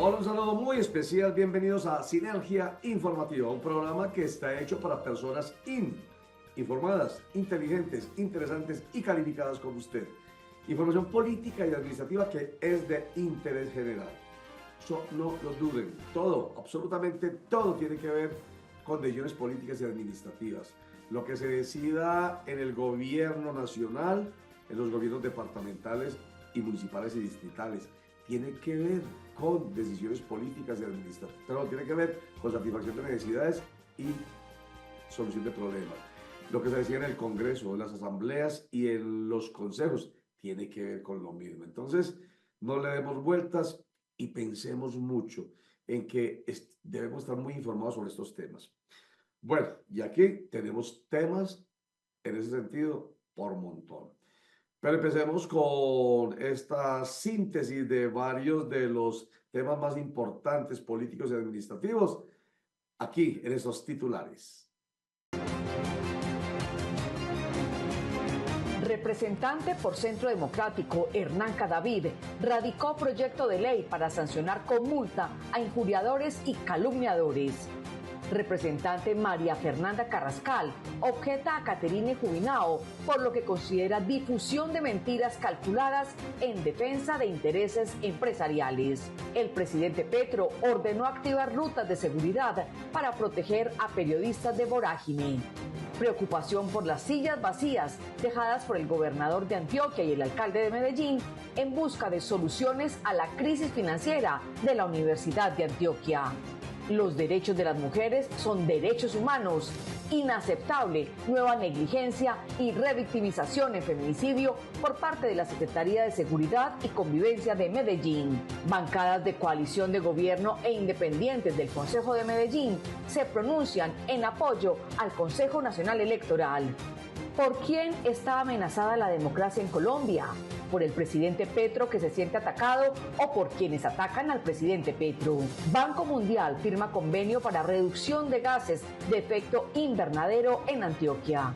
Hola, un saludo muy especial. Bienvenidos a Sinergia Informativa, un programa que está hecho para personas informadas, inteligentes, interesantes y calificadas como usted. Información política y administrativa que es de interés general. No lo duden, todo, absolutamente todo tiene que ver con decisiones políticas y administrativas. Lo que se decida en el gobierno nacional, en los gobiernos departamentales y municipales y distritales, tiene que ver con decisiones políticas y administrativas, pero tiene que ver con satisfacción de necesidades y solución de problemas. Lo que se decía en el Congreso, en las asambleas y en los consejos, tiene que ver con lo mismo. Entonces, no le demos vueltas y pensemos mucho en que debemos estar muy informados sobre estos temas. Bueno, y aquí tenemos temas en ese sentido por montón. Pero empecemos con esta síntesis de varios de los temas más importantes políticos y administrativos aquí en esos titulares. Representante por Centro Democrático, Hernán Cadavid, radicó proyecto de ley para sancionar con multa a injuriadores y calumniadores. Representante María Fernanda Carrascal objeta a Caterine Jubinao por lo que considera difusión de mentiras calculadas en defensa de intereses empresariales. El presidente Petro ordenó activar rutas de seguridad para proteger a periodistas de vorágine. Preocupación por las sillas vacías dejadas por el gobernador de Antioquia y el alcalde de Medellín en busca de soluciones a la crisis financiera de la Universidad de Antioquia. Los derechos de las mujeres son derechos humanos. Inaceptable nueva negligencia y revictimización en feminicidio por parte de la Secretaría de Seguridad y Convivencia de Medellín. Bancadas de coalición de gobierno e independientes del Consejo de Medellín se pronuncian en apoyo al Consejo Nacional Electoral. ¿Por quién está amenazada la democracia en Colombia? ¿Por el presidente Petro que se siente atacado o por quienes atacan al presidente Petro? Banco Mundial firma convenio para reducción de gases de efecto invernadero en Antioquia.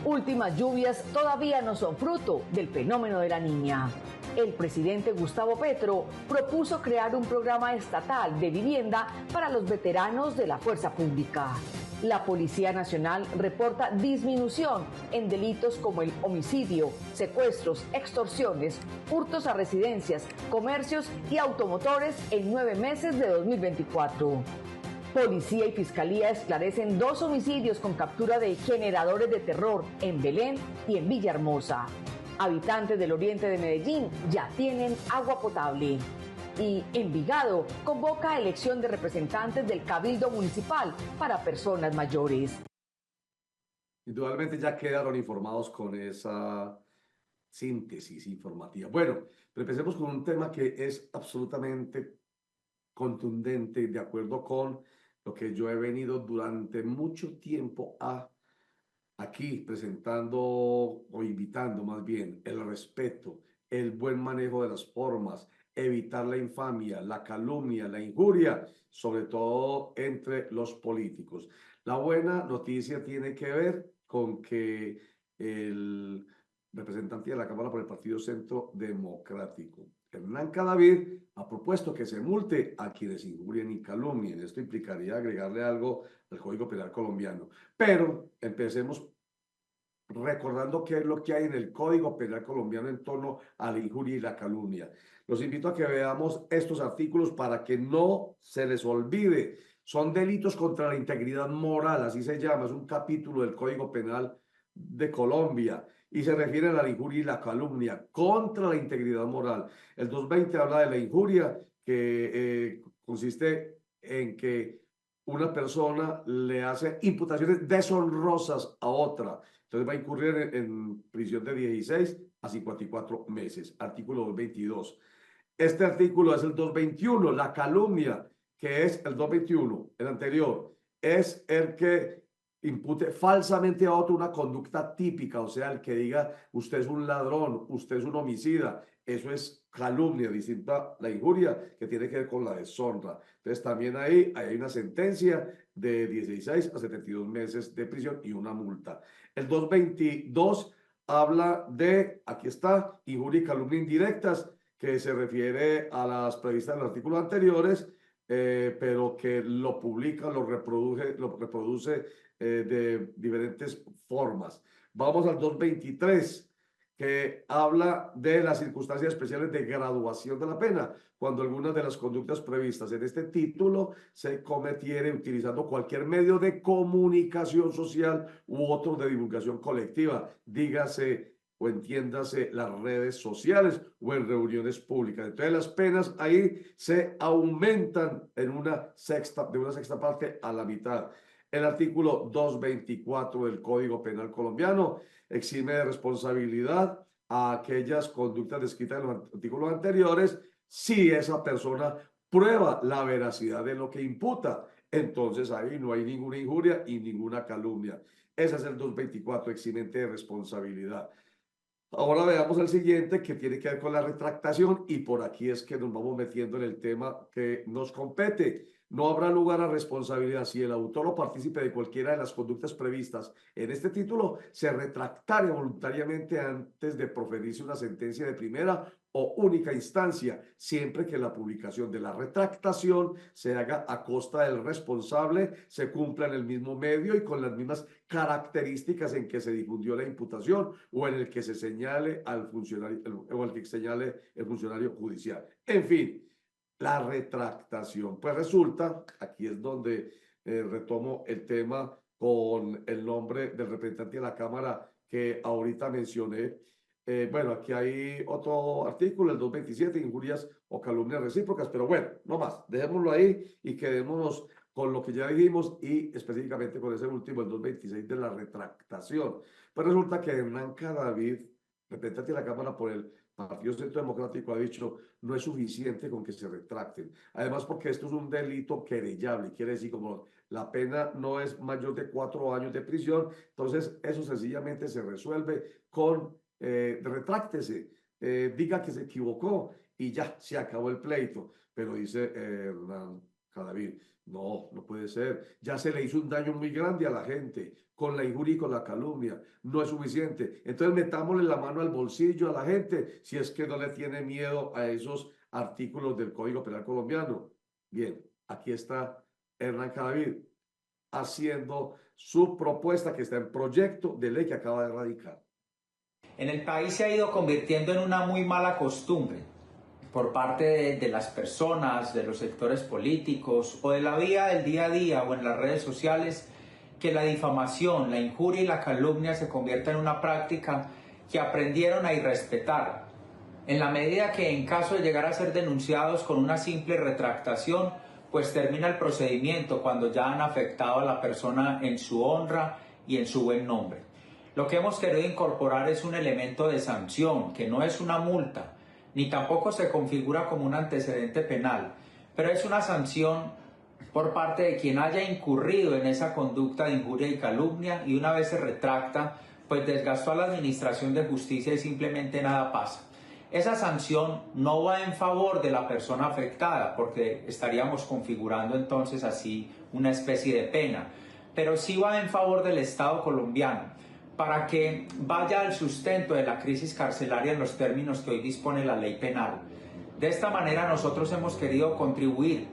Últimas lluvias todavía no son fruto del fenómeno de la Niña. El presidente Gustavo Petro propuso crear un programa estatal de vivienda para los veteranos de la fuerza pública. La Policía Nacional reporta disminución en delitos como el homicidio, secuestros, extorsiones, hurtos a residencias, comercios y automotores en 9 meses de 2024. Policía y Fiscalía esclarecen 2 homicidios con captura de generadores de terror en Belén y en Villahermosa. Habitantes del oriente de Medellín ya tienen agua potable. Y Envigado convoca a elección de representantes del Cabildo Municipal para personas mayores. Indudablemente ya quedaron informados con esa síntesis informativa. Bueno, pero empecemos con un tema que es absolutamente contundente, de acuerdo con lo que yo he venido durante mucho tiempo aquí presentando o invitando más bien el respeto, el buen manejo de las formas, evitar la infamia, la calumnia, la injuria, sobre todo entre los políticos. La buena noticia tiene que ver con que el representante de la Cámara por el Partido Centro Democrático, Hernán Cadavid, ha propuesto que se multe a quienes injurien y calumnien. Esto implicaría agregarle algo al Código Penal colombiano. Pero empecemos recordando qué es lo que hay en el Código Penal colombiano en torno a la injuria y la calumnia. Los invito a que veamos estos artículos para que no se les olvide. Son delitos contra la integridad moral, así se llama, es un capítulo del Código Penal de Colombia y se refiere a la injuria y la calumnia contra la integridad moral. El 220 habla de la injuria, que consiste en que una persona le hace imputaciones deshonrosas a otra. Entonces va a incurrir en prisión de 16 a 54 meses. Artículo 222. Este artículo es el 221, la calumnia, que es el 221, el anterior, es el que impute falsamente a otro una conducta típica, o sea, el que diga usted es un ladrón, usted es un homicida, eso es calumnia, distinta a la injuria que tiene que ver con la deshonra. Entonces también ahí hay una sentencia de 16 a 72 meses de prisión y una multa. El 222 habla de, aquí está, injuria y calumnia indirectas, que se refiere a las previstas en los artículos anteriores, pero que lo publica, lo reproduce de diferentes formas. Vamos al 223, que habla de las circunstancias especiales de graduación de la pena, cuando algunas de las conductas previstas en este título se cometiere utilizando cualquier medio de comunicación social u otro de divulgación colectiva, dígase o entiéndase las redes sociales o en reuniones públicas. Entonces las penas ahí se aumentan en de una sexta parte a la mitad. El artículo 224 del Código Penal colombiano exime de responsabilidad a aquellas conductas descritas en los artículos anteriores si esa persona prueba la veracidad de lo que imputa. Entonces ahí no hay ninguna injuria y ninguna calumnia. Ese es el 224, eximente de responsabilidad. Ahora veamos el siguiente, que tiene que ver con la retractación, y por aquí es que nos vamos metiendo en el tema que nos compete. No habrá lugar a responsabilidad si el autor o partícipe de cualquiera de las conductas previstas en este título se retractare voluntariamente antes de proferirse una sentencia de primera o única instancia, siempre que la publicación de la retractación se haga a costa del responsable, se cumpla en el mismo medio y con las mismas características en que se difundió la imputación o en el que se señale al funcionario o el que señale el funcionario judicial. En fin, la retractación. Pues resulta, aquí es donde retomo el tema con el nombre del representante de la Cámara que ahorita mencioné. Bueno, aquí hay otro artículo, el 227, injurias o calumnias recíprocas, pero bueno, no más, dejémoslo ahí y quedémonos con lo que ya dijimos y específicamente con ese último, el 226 de la retractación. Pues resulta que Hernán Cadavid, representante de la Cámara por el Partido Centro Democrático, ha dicho no es suficiente con que se retracten. Además, porque esto es un delito querellable, quiere decir como la pena no es mayor de 4 años de prisión, entonces eso sencillamente se resuelve con retráctese, diga que se equivocó y ya se acabó el pleito. Pero dice Hernán Cadavid, no, no puede ser. Ya se le hizo un daño muy grande a la gente con la injuria y con la calumnia. No es suficiente. Entonces metámosle la mano al bolsillo a la gente si es que no le tiene miedo a esos artículos del Código Penal colombiano. Bien, aquí está Hernán Cadavid haciendo su propuesta que está en proyecto de ley que acaba de radicar. En el país se ha ido convirtiendo en una muy mala costumbre por parte de las personas, de los sectores políticos o de la vida del día a día o en las redes sociales, que la difamación, la injuria y la calumnia se convierta en una práctica que aprendieron a irrespetar. En la medida que en caso de llegar a ser denunciados con una simple retractación, pues termina el procedimiento cuando ya han afectado a la persona en su honra y en su buen nombre. Lo que hemos querido incorporar es un elemento de sanción, que no es una multa, ni tampoco se configura como un antecedente penal, pero es una sanción por parte de quien haya incurrido en esa conducta de injuria y calumnia y una vez se retracta, pues desgastó a la administración de justicia y simplemente nada pasa. Esa sanción no va en favor de la persona afectada, porque estaríamos configurando entonces así una especie de pena, pero sí va en favor del Estado colombiano, para que vaya al sustento de la crisis carcelaria en los términos que hoy dispone la ley penal. De esta manera nosotros hemos querido contribuir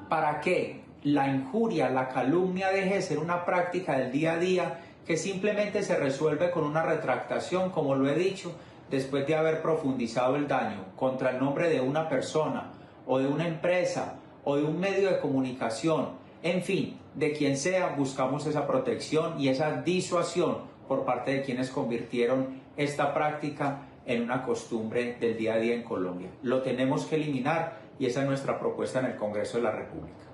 para que la injuria, la calumnia deje de ser una práctica del día a día que simplemente se resuelve con una retractación, como lo he dicho, después de haber profundizado el daño contra el nombre de una persona o de una empresa o de un medio de comunicación, en fin, de quien sea. Buscamos esa protección y esa disuasión por parte de quienes convirtieron esta práctica en una costumbre del día a día en Colombia. Lo tenemos que eliminar y esa es nuestra propuesta en el Congreso de la República.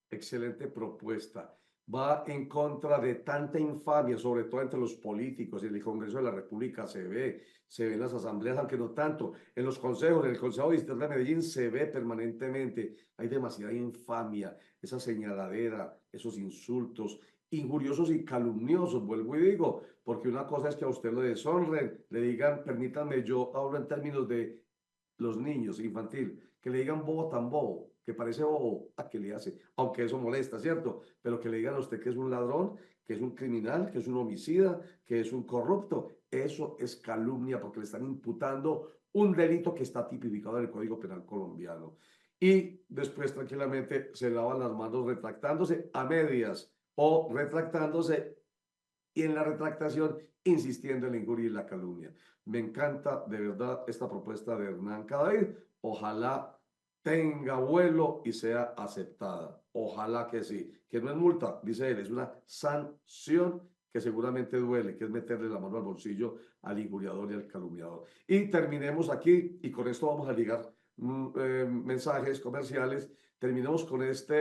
Excelente propuesta. Va en contra de tanta infamia, sobre todo entre los políticos. En el Congreso de la República se ve en las asambleas, aunque no tanto. En los consejos, en el Consejo Distrital de Medellín se ve permanentemente. Hay demasiada infamia, esa señaladera, esos insultos injuriosos y calumniosos, vuelvo y digo, porque una cosa es que a usted lo deshonren, le digan, permítanme, yo hablo en términos de los niños, infantil, que le digan bobo tan bobo, que parece bobo, ¿a qué le hace? Aunque eso molesta, ¿cierto? Pero que le digan a usted que es un ladrón, que es un criminal, que es un homicida, que es un corrupto, eso es calumnia porque le están imputando un delito que está tipificado en el Código Penal colombiano. Y después tranquilamente se lavan las manos retractándose a medias o retractándose y en la retractación insistiendo en la injuria y la calumnia. Me encanta de verdad esta propuesta de Hernán Cadavid. Ojalá tenga vuelo y sea aceptada. Ojalá que sí. Que no es multa, dice él, es una sanción que seguramente duele, que es meterle la mano al bolsillo al injuriador y al calumniador. Y terminemos aquí, y con esto vamos a ligar mensajes comerciales. Terminemos con esta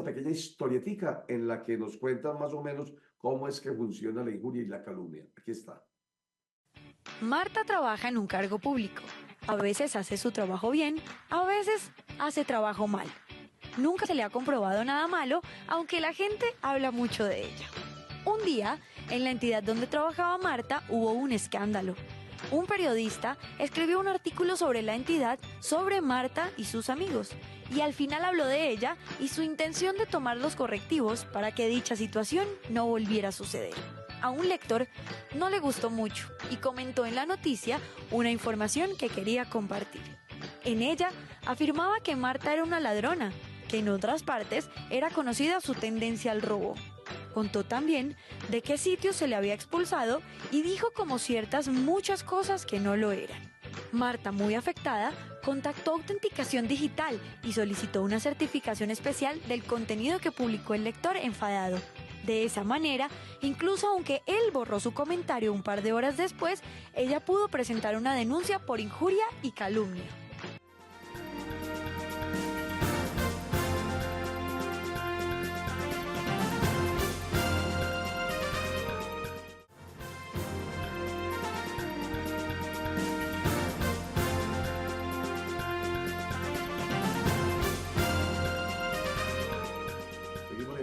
pequeña historietica en la que nos cuentan más o menos cómo es que funciona la injuria y la calumnia. Aquí está. Marta trabaja en un cargo público. A veces hace su trabajo bien, a veces hace trabajo mal. Nunca se le ha comprobado nada malo, aunque la gente habla mucho de ella. Un día, en la entidad donde trabajaba Marta, hubo un escándalo. Un periodista escribió un artículo sobre la entidad, sobre Marta y sus amigos, y al final habló de ella y su intención de tomar los correctivos para que dicha situación no volviera a suceder. A un lector no le gustó mucho y comentó en la noticia una información que quería compartir. En ella afirmaba que Marta era una ladrona, que en otras partes era conocida su tendencia al robo. Contó también de qué sitio se le había expulsado y dijo como ciertas muchas cosas que no lo eran. Marta, muy afectada, contactó Autenticación Digital y solicitó una certificación especial del contenido que publicó el lector enfadado. De esa manera, incluso aunque él borró su comentario un par de horas después, ella pudo presentar una denuncia por injuria y calumnia.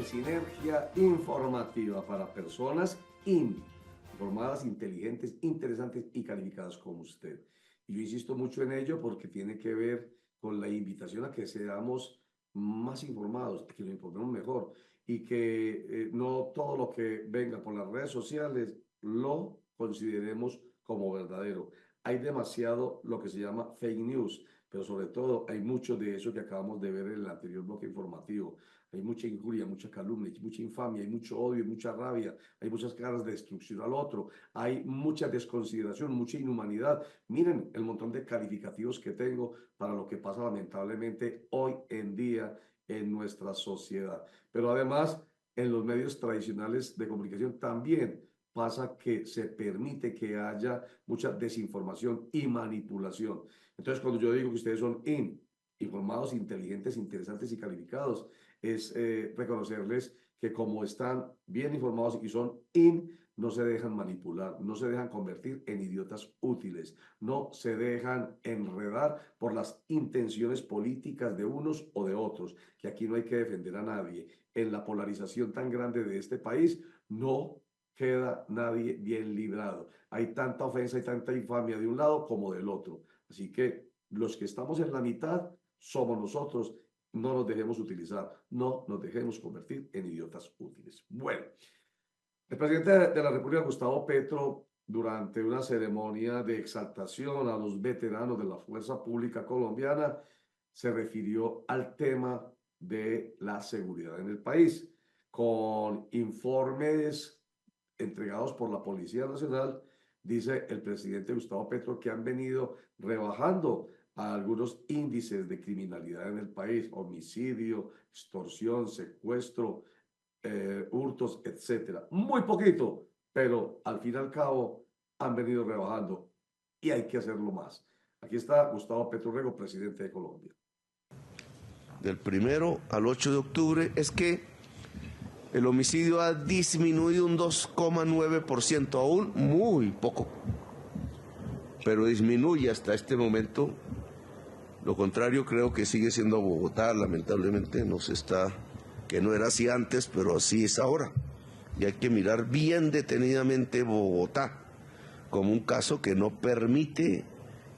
Sinergia informativa para personas informadas, inteligentes, interesantes y calificadas como usted. Y yo insisto mucho en ello porque tiene que ver con la invitación a que seamos más informados, que lo informemos mejor y que no todo lo que venga por las redes sociales lo consideremos como verdadero. Hay demasiado lo que se llama fake news, pero sobre todo hay mucho de eso que acabamos de ver en el anterior bloque informativo. Hay mucha injuria, mucha calumnia, mucha infamia, hay mucho odio, mucha rabia, hay muchas ganas de destrucción al otro, hay mucha desconsideración, mucha inhumanidad. Miren el montón de calificativos que tengo para lo que pasa lamentablemente hoy en día en nuestra sociedad. Pero además, en los medios tradicionales de comunicación también pasa que se permite que haya mucha desinformación y manipulación. Entonces, cuando yo digo que ustedes son informados, inteligentes, interesantes y calificados, es reconocerles que como están bien informados y son no se dejan manipular, no se dejan convertir en idiotas útiles, no se dejan enredar por las intenciones políticas de unos o de otros, que aquí no hay que defender a nadie. En la polarización tan grande de este país, no queda nadie bien librado. Hay tanta ofensa y tanta infamia de un lado como del otro. Así que los que estamos en la mitad somos nosotros. No nos dejemos utilizar, no nos dejemos convertir en idiotas útiles. Bueno, el presidente de la República, Gustavo Petro, durante una ceremonia de exaltación a los veteranos de la Fuerza Pública Colombiana, se refirió al tema de la seguridad en el país, con informes entregados por la Policía Nacional. Dice el presidente Gustavo Petro que han venido rebajando a algunos índices de criminalidad en el país: homicidio, extorsión, secuestro, hurtos, etcétera. Muy poquito, pero al fin y al cabo han venido rebajando y hay que hacerlo más. Aquí está Gustavo Petro Rego, presidente de Colombia. Del 1 al 8 de octubre es que el homicidio ha disminuido un 2,9%, aún muy poco, pero disminuye hasta este momento. Lo contrario creo que sigue siendo Bogotá, lamentablemente, que no era así antes, pero así es ahora. Y hay que mirar bien detenidamente Bogotá como un caso que no permite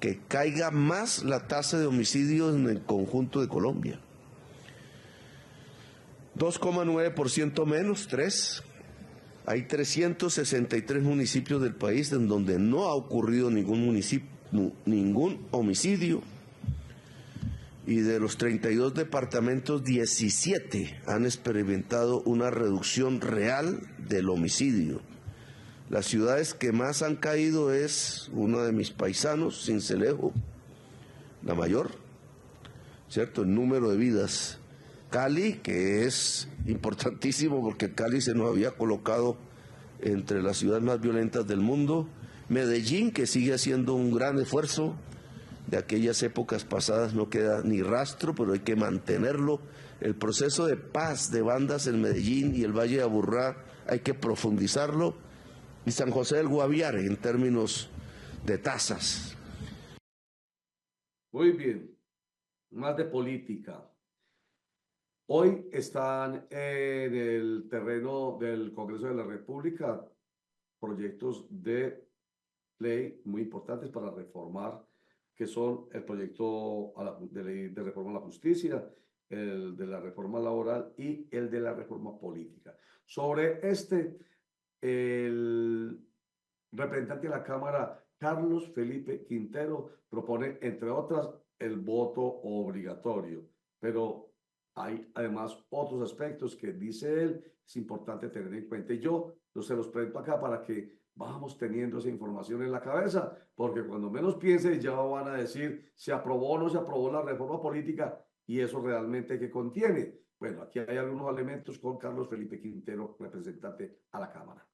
que caiga más la tasa de homicidios en el conjunto de Colombia. 2,9% menos, 3. Hay 363 municipios del país en donde no ha ocurrido ningún ningún homicidio. Y de los 32 departamentos, 17 han experimentado una reducción real del homicidio. Las ciudades que más han caído es uno de mis paisanos, Sincelejo, la mayor, ¿cierto? El número de vidas. Cali, que es importantísimo porque Cali se nos había colocado entre las ciudades más violentas del mundo. Medellín, que sigue haciendo un gran esfuerzo. De aquellas épocas pasadas no queda ni rastro, pero hay que mantenerlo. El proceso de paz de bandas en Medellín y el Valle de Aburrá hay que profundizarlo. Y San José del Guaviare en términos de tasas. Muy bien, más de política. Hoy están en el terreno del Congreso de la República proyectos de ley muy importantes para reformar, que son el proyecto de ley de reforma a la justicia, el de la reforma laboral y el de la reforma política. Sobre este, el representante de la Cámara, Carlos Felipe Quintero, propone, entre otras, el voto obligatorio, pero hay además otros aspectos que dice él es importante tener en cuenta. Y yo se los presento acá para que vamos teniendo esa información en la cabeza, porque cuando menos piense ya van a decir se aprobó o no se aprobó la reforma política y eso realmente qué contiene. Bueno, aquí hay algunos elementos con Carlos Felipe Quintero, representante a la Cámara.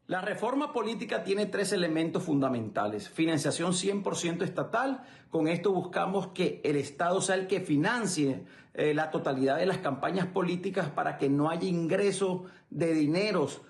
La reforma política tiene 3 elementos fundamentales. Financiación 100% estatal. Con esto buscamos que el Estado sea el que financie la totalidad de las campañas políticas para que no haya ingreso de dineros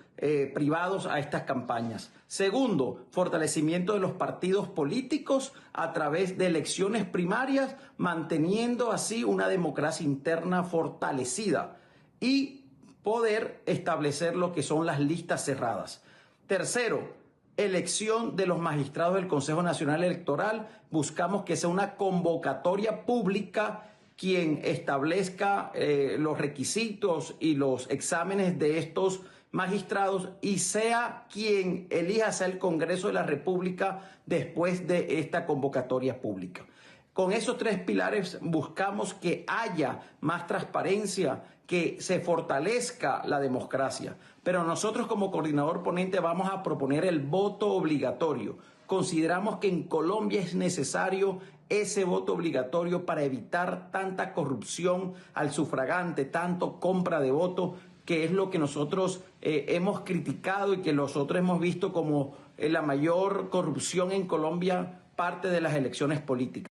privados a estas campañas. Segundo, fortalecimiento de los partidos políticos a través de elecciones primarias, manteniendo así una democracia interna fortalecida y poder establecer lo que son las listas cerradas. Tercero, elección de los magistrados del Consejo Nacional Electoral. Buscamos que sea una convocatoria pública quien establezca los requisitos y los exámenes de estos magistrados y sea quien elija sea el Congreso de la República después de esta convocatoria pública. Con esos 3 pilares buscamos que haya más transparencia, que se fortalezca la democracia. Pero nosotros como coordinador ponente vamos a proponer el voto obligatorio. Consideramos que en Colombia es necesario ese voto obligatorio para evitar tanta corrupción al sufragante, tanto compra de voto, que es lo que nosotros hemos criticado y que nosotros hemos visto como la mayor corrupción en Colombia, parte de las elecciones políticas.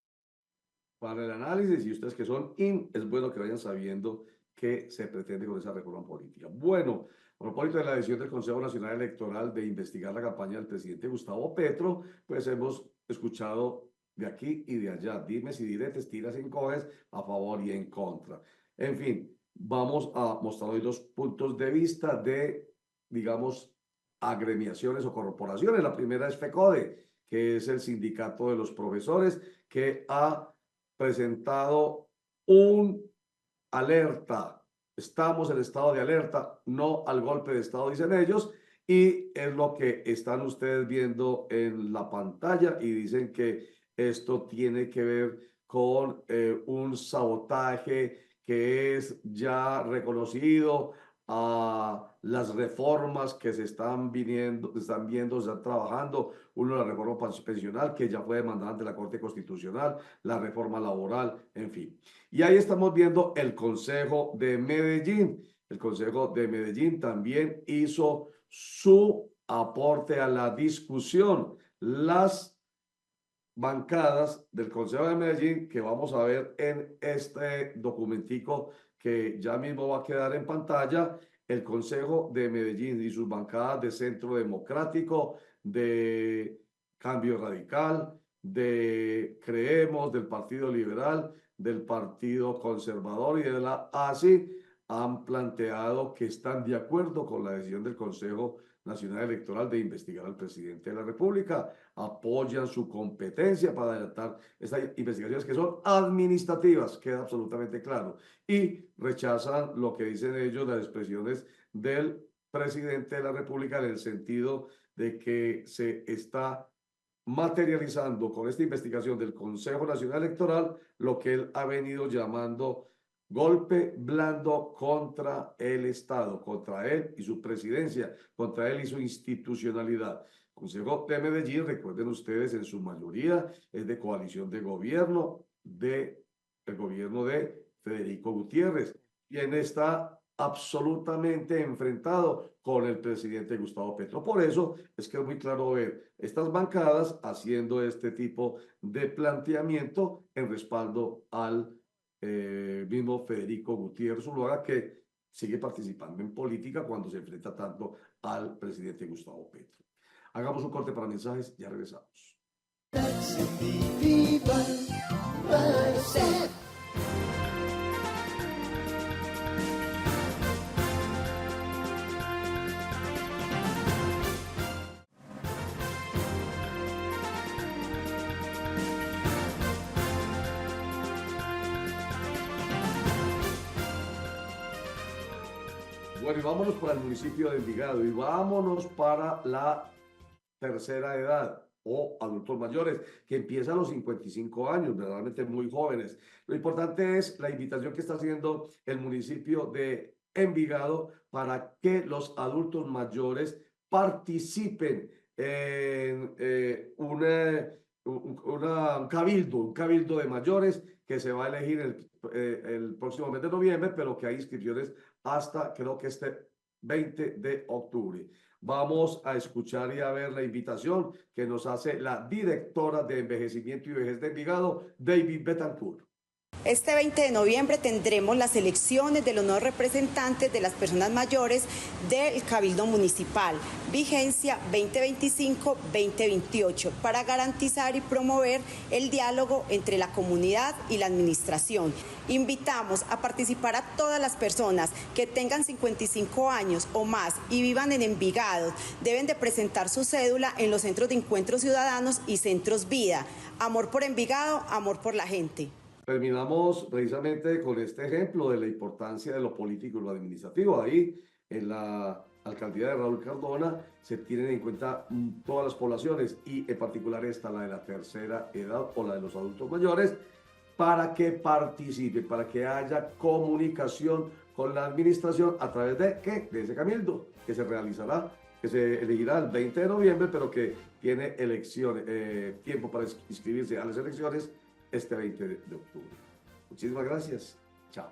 Para el análisis, y ustedes que son es bueno que vayan sabiendo qué se pretende con esa reforma política. Bueno, a propósito de la decisión del Consejo Nacional Electoral de investigar la campaña del presidente Gustavo Petro, pues hemos escuchado de aquí y de allá, dimes y diretes, tiras y encoges, a favor y en contra. En fin, vamos a mostrar hoy 2 puntos de vista de, digamos, agremiaciones o corporaciones. La primera es FECODE, que es el sindicato de los profesores, que ha presentado un alerta. Estamos en estado de alerta, no al golpe de estado, dicen ellos, y es lo que están ustedes viendo en la pantalla y dicen que esto tiene que ver con un sabotaje que es ya reconocido a las reformas que se están viendo, se están trabajando. Uno, la reforma pensional, que ya fue demandada ante la Corte Constitucional, la reforma laboral, en fin. Y ahí estamos viendo el Consejo de Medellín. El Consejo de Medellín también hizo su aporte a la discusión. Las bancadas del Consejo de Medellín, que vamos a ver en este documentico que ya mismo va a quedar en pantalla, el Consejo de Medellín y sus bancadas de Centro Democrático, de Cambio Radical, de Creemos, del Partido Liberal, del Partido Conservador y de la ASI, han planteado que están de acuerdo con la decisión del Consejo Nacional Electoral de investigar al presidente de la República, apoyan su competencia para adelantar estas investigaciones que son administrativas, queda absolutamente claro, y rechazan lo que dicen ellos, las expresiones del presidente de la República en el sentido de que se está materializando con esta investigación del Consejo Nacional Electoral lo que él ha venido llamando golpe blando contra el Estado, contra él y su presidencia, contra él y su institucionalidad. Consejo de Medellín, recuerden ustedes, en su mayoría es de coalición de gobierno, el gobierno de Federico Gutiérrez, quien está absolutamente enfrentado con el presidente Gustavo Petro. Por eso es que es muy claro ver estas bancadas haciendo este tipo de planteamiento en respaldo al mismo Federico Gutiérrez Zuluaga, que sigue participando en política cuando se enfrenta tanto al presidente Gustavo Petro. Hagamos un corte para mensajes, ya regresamos. Bueno, y vámonos para el municipio de Envigado y vámonos para la tercera edad o adultos mayores, que empiezan a los 55 años, verdaderamente muy jóvenes. Lo importante es la invitación que está haciendo el municipio de Envigado para que los adultos mayores participen en un cabildo de mayores que se va a elegir el próximo mes de noviembre, pero que hay inscripciones hasta creo que este 20 de octubre. Vamos a escuchar y a ver la invitación que nos hace la directora de Envejecimiento y Vejez de Envigado, David Betancourt. Este 20 de noviembre tendremos las elecciones de los nuevos representantes de las personas mayores del Cabildo Municipal, vigencia 2025-2028, para garantizar y promover el diálogo entre la comunidad y la administración. Invitamos a participar a todas las personas que tengan 55 años o más y vivan en Envigado. Deben de presentar su cédula en los centros de encuentros ciudadanos y centros Vida. Amor por Envigado, amor por la gente. Terminamos precisamente con este ejemplo de la importancia de lo político y lo administrativo. Ahí, en la alcaldía de Raúl Cardona, se tienen en cuenta todas las poblaciones y en particular esta, la de la tercera edad o la de los adultos mayores, para que participen, para que haya comunicación con la administración a través de, ¿qué? De ese cabildo que se realizará, que se elegirá el 20 de noviembre, pero que tiene elecciones, tiempo para inscribirse a las elecciones este 20 de octubre. Muchísimas gracias. Chao.